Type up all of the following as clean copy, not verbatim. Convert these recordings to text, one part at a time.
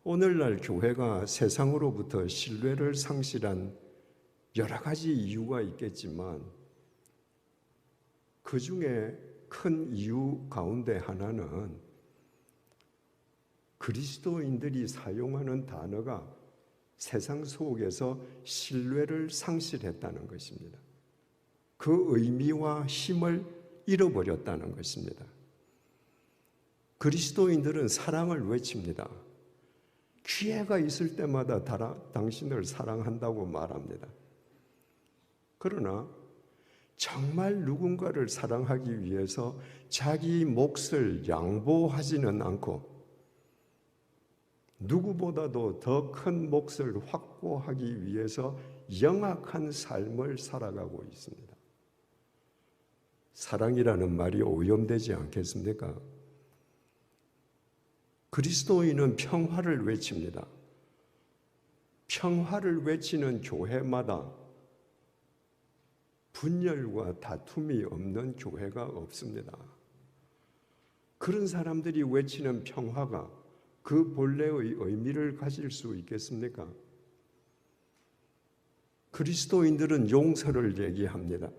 오늘날 교회가 세상으로부터 신뢰를 상실한 여러 가지 이유가 있겠지만 그 중에 큰 이유 가운데 하나는 그리스도인들이 사용하는 단어가 세상 속에서 신뢰를 상실했다는 것입니다. 그 의미와 힘을 잃어버렸다는 것입니다. 그리스도인들은 사랑을 외칩니다. 기회가 있을 때마다 당신을 사랑한다고 말합니다. 그러나 정말 누군가를 사랑하기 위해서 자기 몫을 양보하지는 않고 누구보다도 더 큰 몫을 확보하기 위해서 영악한 삶을 살아가고 있습니다. 사랑이라는 말이 오염되지 않겠습니까? 그리스도인은 평화를 외칩니다. 평화를 외치는 교회마다 분열과 다툼이 없는 교회가 없습니다. 그런 사람들이 외치는 평화가 그 본래의 의미를 가질 수 있겠습니까? 그리스도인들은 용서를 얘기합니다.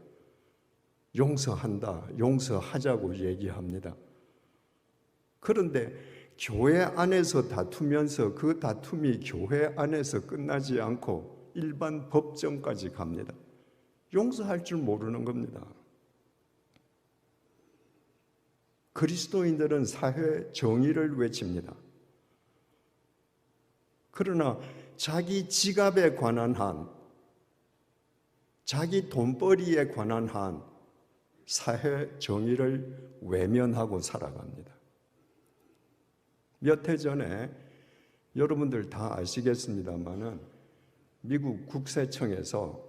용서한다, 용서하자고 얘기합니다. 그런데 교회 안에서 다투면서 그 다툼이 교회 안에서 끝나지 않고 일반 법정까지 갑니다. 용서할 줄 모르는 겁니다. 그리스도인들은 사회 정의를 외칩니다. 그러나 자기 지갑에 관한 한, 자기 돈벌이에 관한 한 사회 정의를 외면하고 살아갑니다. 몇 해 전에 여러분들 다 아시겠습니다마는 미국 국세청에서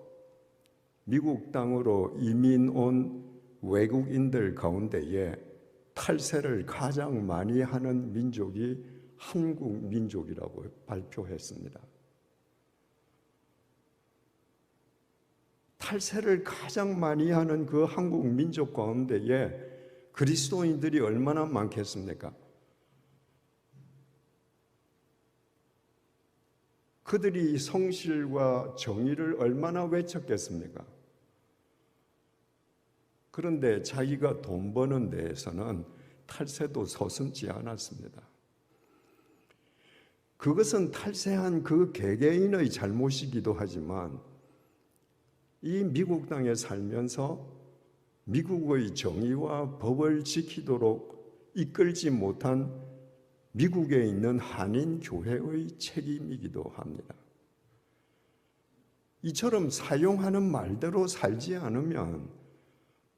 미국 땅으로 이민 온 외국인들 가운데에 탈세를 가장 많이 하는 민족이 한국 민족이라고 발표했습니다. 탈세를 가장 많이 하는 그 한국 민족 가운데에 그리스도인들이 얼마나 많겠습니까? 그들이 성실과 정의를 얼마나 외쳤겠습니까? 그런데 자기가 돈 버는 데에서는 탈세도 서슴지 않았습니다. 그것은 탈세한 그 개개인의 잘못이기도 하지만 이 미국 땅에 살면서 미국의 정의와 법을 지키도록 이끌지 못한 미국에 있는 한인 교회의 책임이기도 합니다. 이처럼 사용하는 말대로 살지 않으면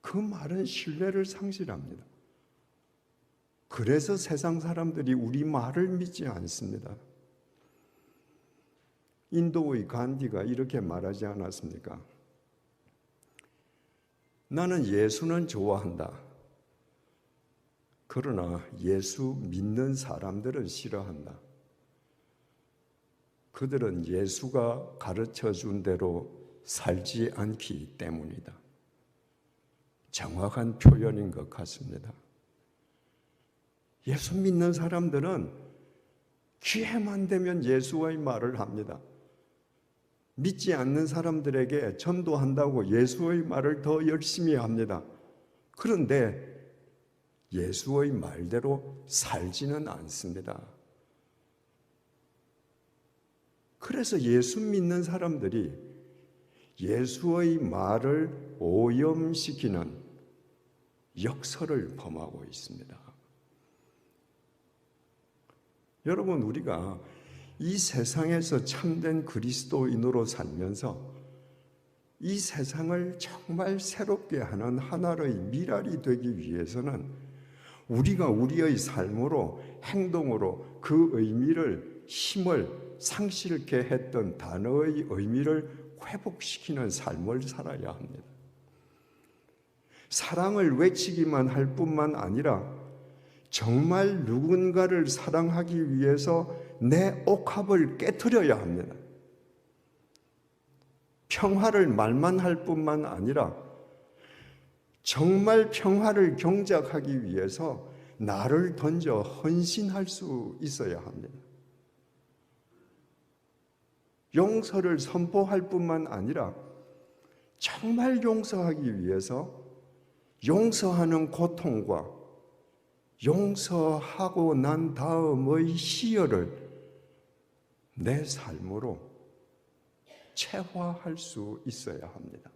그 말은 신뢰를 상실합니다. 그래서 세상 사람들이 우리 말을 믿지 않습니다. 인도의 간디가 이렇게 말하지 않았습니까? 나는 예수는 좋아한다. 그러나 예수 믿는 사람들은 싫어한다. 그들은 예수가 가르쳐 준 대로 살지 않기 때문이다. 정확한 표현인 것 같습니다. 예수 믿는 사람들은 기회만 되면 예수의 말을 합니다. 믿지 않는 사람들에게 전도한다고 예수의 말을 더 열심히 합니다. 그런데 예수의 말대로 살지는 않습니다. 그래서 예수 믿는 사람들이 예수의 말을 오염시키는 역설을 범하고 있습니다. 여러분, 우리가 이 세상에서 참된 그리스도인으로 살면서 이 세상을 정말 새롭게 하는 하나의 미랄이 되기 위해서는 우리가 우리의 삶으로, 행동으로 그 의미를, 힘을 상실케 했던 단어의 의미를 회복시키는 삶을 살아야 합니다. 사랑을 외치기만 할 뿐만 아니라 정말 누군가를 사랑하기 위해서 내 옥합을 깨트려야 합니다. 평화를 말만 할 뿐만 아니라 정말 평화를 경작하기 위해서 나를 던져 헌신할 수 있어야 합니다. 용서를 선포할 뿐만 아니라 정말 용서하기 위해서 용서하는 고통과 용서하고 난 다음의 희열을 내 삶으로 체화할 수 있어야 합니다.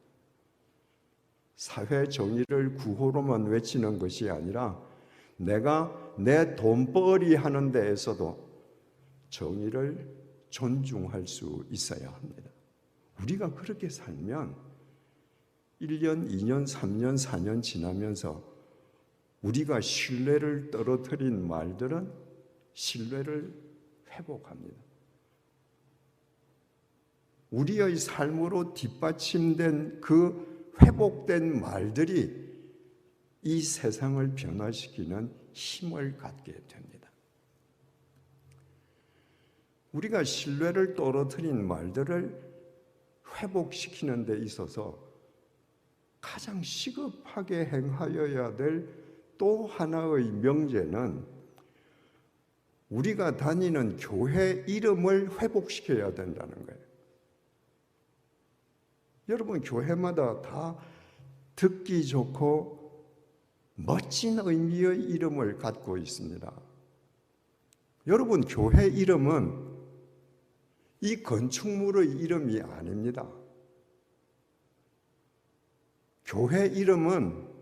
사회 정의를 구호로만 외치는 것이 아니라 내가 내 돈벌이 하는 데에서도 정의를 존중할 수 있어야 합니다. 우리가 그렇게 살면 1년, 2년, 3년, 4년 지나면서 우리가 신뢰를 떨어뜨린 말들은 신뢰를 회복합니다. 우리의 삶으로 뒷받침된 그 회복된 말들이 이 세상을 변화시키는 힘을 갖게 됩니다. 우리가 신뢰를 떨어뜨린 말들을 회복시키는 데 있어서 가장 시급하게 행하여야 될 또 하나의 명제는 우리가 다니는 교회 이름을 회복시켜야 된다는 거예요. 여러분, 교회마다 다 듣기 좋고 멋진 의미의 이름을 갖고 있습니다. 여러분, 교회 이름은 이 건축물의 이름이 아닙니다. 교회 이름은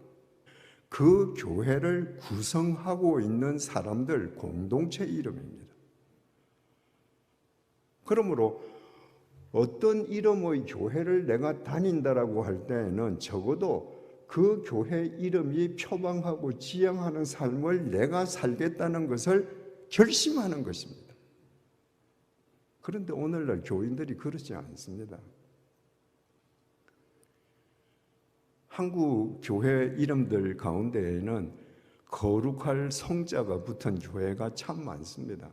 그 교회를 구성하고 있는 사람들 공동체 이름입니다. 그러므로 어떤 이름의 교회를 내가 다닌다라고 할 때에는 적어도 그 교회 이름이 표방하고 지향하는 삶을 내가 살겠다는 것을 결심하는 것입니다. 그런데 오늘날 교인들이 그렇지 않습니다. 한국 교회 이름들 가운데에는 거룩할 성자가 붙은 교회가 참 많습니다.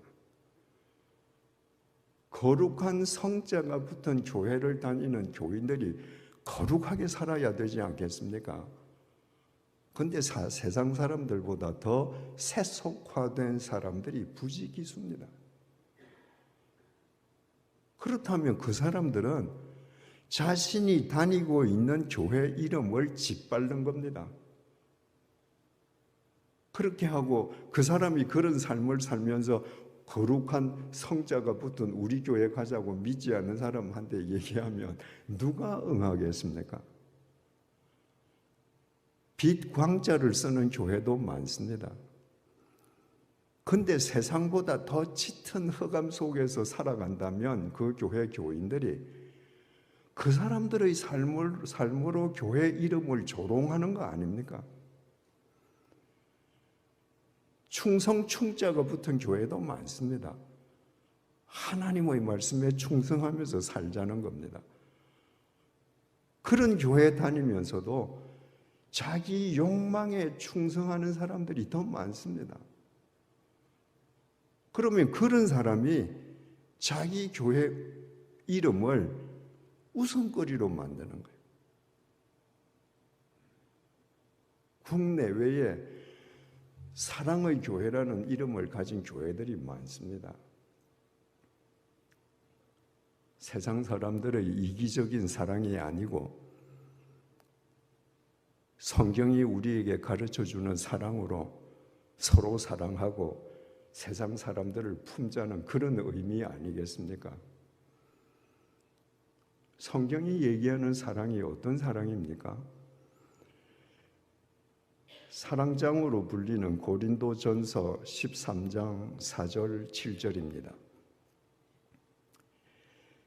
거룩한 성자가 붙은 교회를 다니는 교인들이 거룩하게 살아야 되지 않겠습니까? 그런데 세상 사람들보다 더 세속화된 사람들이 부지기수입니다. 그렇다면 그 사람들은 자신이 다니고 있는 교회 이름을 짓밟는 겁니다. 그렇게 하고 그 사람이 그런 삶을 살면서 거룩한 성자가 붙은 우리 교회 가자고 믿지 않는 사람한테 얘기하면 누가 응하겠습니까? 빛 광자를 쓰는 교회도 많습니다. 근데 세상보다 더 짙은 흑암 속에서 살아간다면 그 교회 교인들이 그 사람들의 삶으로 교회 이름을 조롱하는 거 아닙니까? 충성 충자가 붙은 교회도 많습니다. 하나님의 말씀에 충성하면서 살자는 겁니다. 그런 교회 다니면서도 자기 욕망에 충성하는 사람들이 더 많습니다. 그러면 그런 사람이 자기 교회 이름을 우선거리로 만드는 거예요. 국내외에 사랑의 교회라는 이름을 가진 교회들이 많습니다. 세상 사람들의 이기적인 사랑이 아니고 성경이 우리에게 가르쳐주는 사랑으로 서로 사랑하고 세상 사람들을 품자는 그런 의미 아니겠습니까? 성경이 얘기하는 사랑이 어떤 사랑입니까? 사랑장으로 불리는 고린도전서 13장 4절 7절입니다.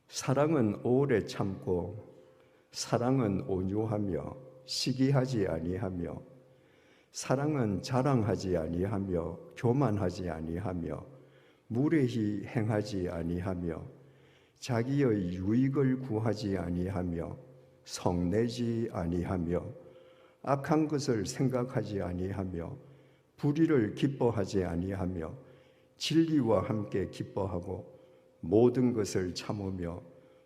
사랑은 오래 참고 사랑은 온유하며 시기하지 아니하며 사랑은 자랑하지 아니하며 교만하지 아니하며 무례히 행하지 아니하며 자기의 유익을 구하지 아니하며 성내지 아니하며 악한 것을 생각하지 아니하며 불의를 기뻐하지 아니하며 진리와 함께 기뻐하고 모든 것을 참으며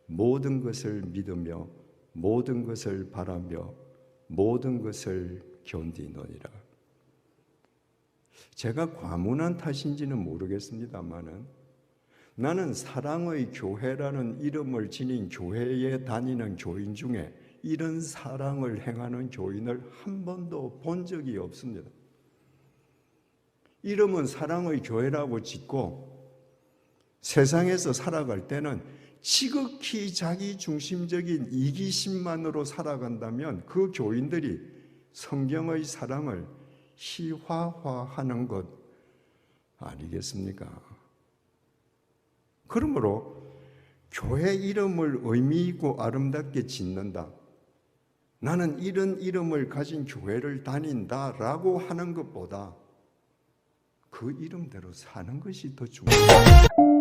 모든 것을 믿으며 모든 것을 바라며 모든 것을 견디느니라. 제가 과문한 탓인지는 모르겠습니다만은 나는 사랑의 교회라는 이름을 지닌 교회에 다니는 교인 중에 이런 사랑을 행하는 교인을 한 번도 본 적이 없습니다. 이름은 사랑의 교회라고 짓고 세상에서 살아갈 때는 지극히 자기 중심적인 이기심만으로 살아간다면 그 교인들이 성경의 사랑을 희화화하는 것 아니겠습니까? 그러므로 교회 이름을 의미 있고 아름답게 짓는다. 나는 이런 이름을 가진 교회를 다닌다라고 하는 것보다 그 이름대로 사는 것이 더 중요합니다.